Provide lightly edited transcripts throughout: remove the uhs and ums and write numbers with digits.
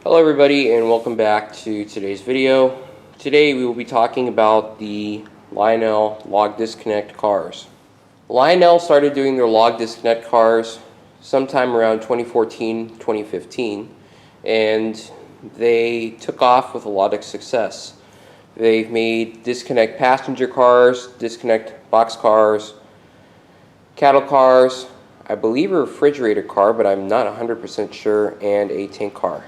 Hello everybody and welcome back to today's video. Today we will be talking about the Lionel log disconnect cars. Lionel started doing their log disconnect cars sometime around 2014-2015 and they took off with a lot of success. They've made disconnect passenger cars, disconnect box cars, cattle cars, I believe a refrigerator car, but I'm not 100% sure, and a tank car.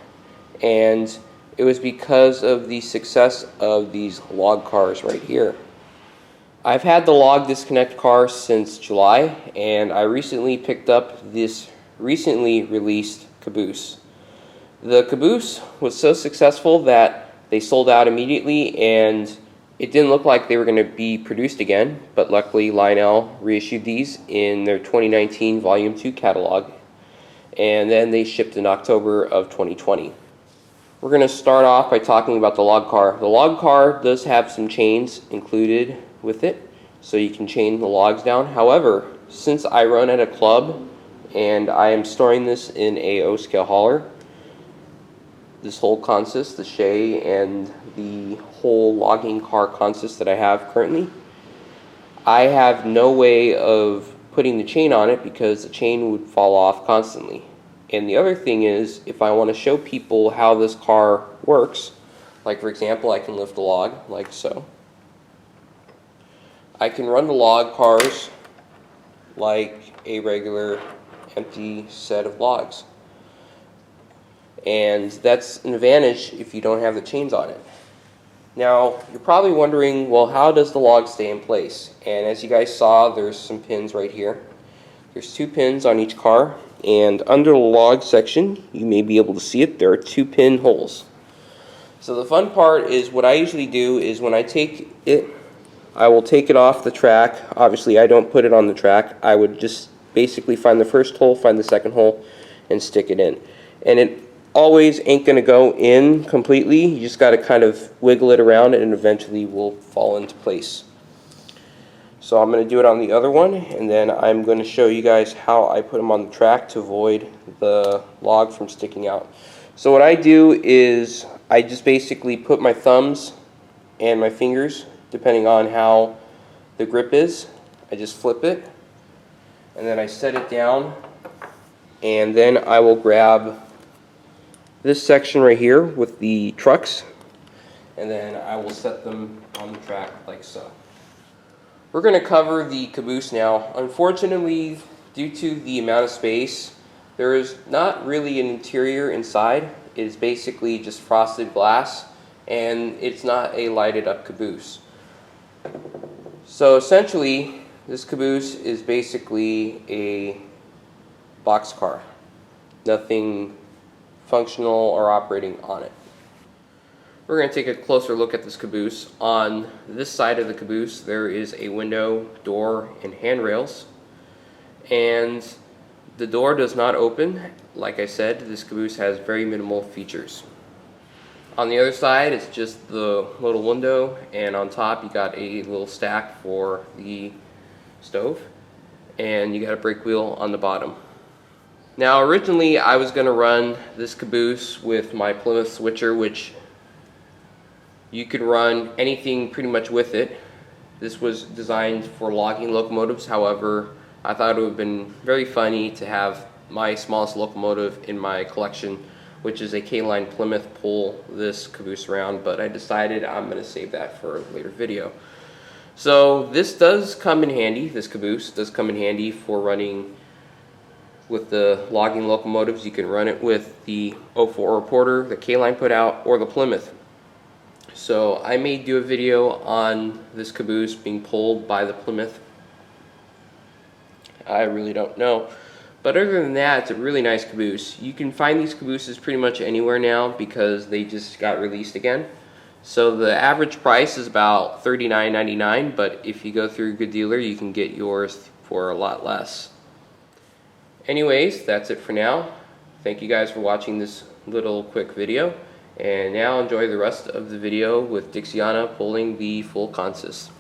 And it was because of the success of these log cars right here. I've had the log disconnect car since July, and I recently picked up this recently released Caboose. The Caboose was so successful that they sold out immediately, and it didn't look like they were going to be produced again, but luckily Lionel reissued these in their 2019 Volume 2 catalog, and then they shipped in October of 2020. We're going to start off by talking about the log car. The log car does have some chains included with it, so you can chain the logs down. However, since I run at a club and I am storing this in a O-scale hauler, this whole consist, the shay and the whole logging car consist that I have currently, I have no way of putting the chain on it because the chain would fall off constantly. And the other thing is, if I want to show people how this car works, like for example, I can lift a log like so. I can run the log cars like a regular empty set of logs. And that's an advantage if you don't have the chains on it. Now, you're probably wondering, well, how does the log stay in place? And as you guys saw, there's some pins right here. There's 2 pins on each car. And under the log section, you may be able to see it, there are 2 pin holes. So the fun part is what I usually do is when I take it, I will take it off the track. Obviously, I don't put it on the track. I would just basically find the first hole, find the second hole, and stick it in. And it always ain't going to go in completely. You just got to kind of wiggle it around and eventually will fall into place. So I'm going to do it on the other one, and then I'm going to show you guys how I put them on the track to avoid the log from sticking out. So what I do is I just basically put my thumbs and my fingers, depending on how the grip is, I just flip it, and then I set it down, and then I will grab this section right here with the trucks, and then I will set them on the track like so. We're going to cover the Caboose now. Unfortunately, due to the amount of space, there is not really an interior inside. It is basically just frosted glass, and it's not a lighted up Caboose. So essentially, this Caboose is basically a box car. Nothing functional or operating on it. We're going to take a closer look at this Caboose. On this side of the Caboose there is a window, door, and handrails, and the door does not open. Like I said, this Caboose has very minimal features. On the other side it's just the little window, and on top you got a little stack for the stove, and you got a brake wheel on the bottom. Now originally I was going to run this Caboose with my Plymouth switcher, which you could run anything pretty much with it. This was designed for logging locomotives. However, I thought it would have been very funny to have my smallest locomotive in my collection, which is a K-line Plymouth, pull this Caboose around, but I decided I'm going to save that for a later video. So this does come in handy. This Caboose does come in handy for running with the logging locomotives. You can run it with the 04 Reporter, the K-line put out, or the Plymouth. So I may do a video on this Caboose being pulled by the Plymouth. I really don't know. But other than that, it's a really nice Caboose. You can find these Cabooses pretty much anywhere now because they just got released again. So the average price is about $39.99, but if you go through a good dealer, you can get yours for a lot less. Anyways, that's it for now. Thank you guys for watching this little quick video. And now enjoy the rest of the video with Dixiana pulling the full consist.